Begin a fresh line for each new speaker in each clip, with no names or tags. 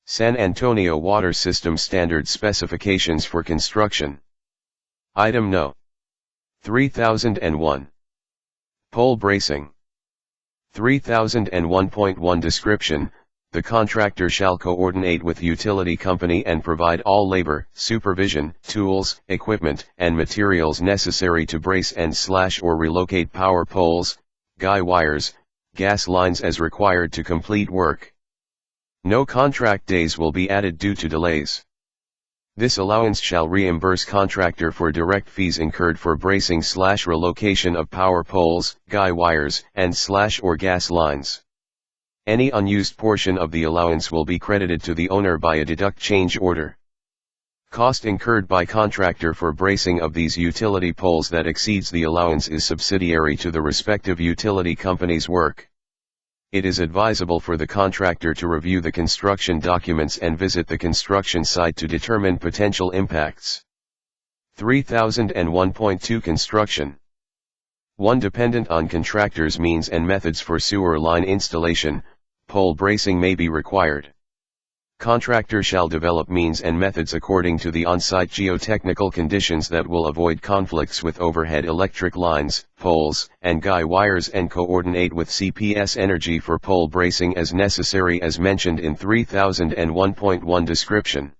San Antonio Water System Standard Specifications for Construction. Item No. 3001. Pole bracing. 3001.1 Description: the contractor shall coordinate with utility company and provide all labor, supervision, tools, equipment, and materials necessary to brace and slash or relocate power poles, guy wires, gas lines as required to complete work. No contract days will be added due to delays. This allowance shall reimburse contractor for direct fees incurred for bracing/relocation of power poles, guy wires, and slash or gas lines. Any unused portion of the allowance will be credited to the owner by a deduct change order. Cost incurred by contractor for bracing of these utility poles that exceeds the allowance is subsidiary to the respective utility company's work. It is advisable for the contractor to review the construction documents and visit the construction site to determine potential impacts. 3001.2 Construction. 1. Dependent on contractor's means and methods for sewer line installation, pole bracing may be required. Contractor shall develop means and methods according to the on-site geotechnical conditions that will avoid conflicts with overhead electric lines, poles, and guy wires and coordinate with CPS Energy for pole bracing as necessary as mentioned in 3001.1 Description.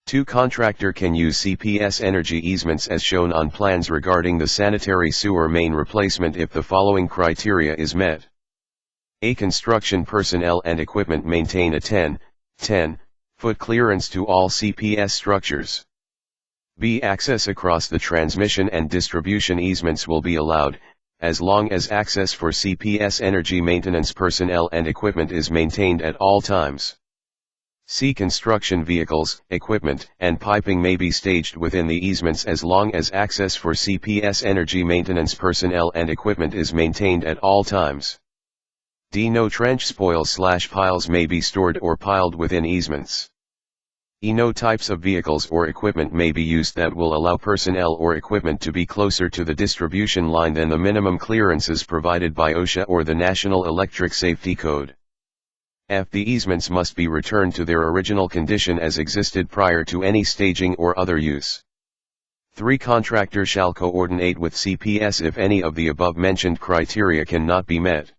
2. Contractor can use CPS Energy easements as shown on plans regarding the sanitary sewer main replacement if the following criteria is met. A. Construction personnel and equipment maintain a 10-foot clearance to all CPS structures. B. Access across the transmission and distribution easements will be allowed, as long as access for CPS Energy maintenance personnel and equipment is maintained at all times. C. Construction vehicles, equipment, and piping may be staged within the easements as long as access for CPS Energy maintenance personnel and equipment is maintained at all times. D. No trench spoils/piles may be stored or piled within easements. E. No types of vehicles or equipment may be used that will allow personnel or equipment to be closer to the distribution line than the minimum clearances provided by OSHA or the National Electric Safety Code. F. The easements must be returned to their original condition as existed prior to any staging or other use. 3. Contractor shall coordinate with CPS if any of the above-mentioned criteria cannot be met.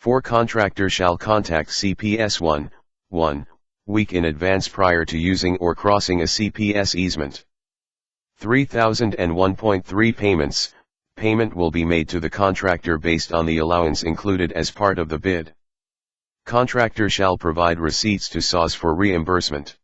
4. Contractor shall contact CPS 1 week in advance prior to using or crossing a CPS easement. 3001.3 Payments. Payment will be made to the contractor based on the allowance included as part of the bid. Contractor shall provide receipts to SAWS for reimbursement.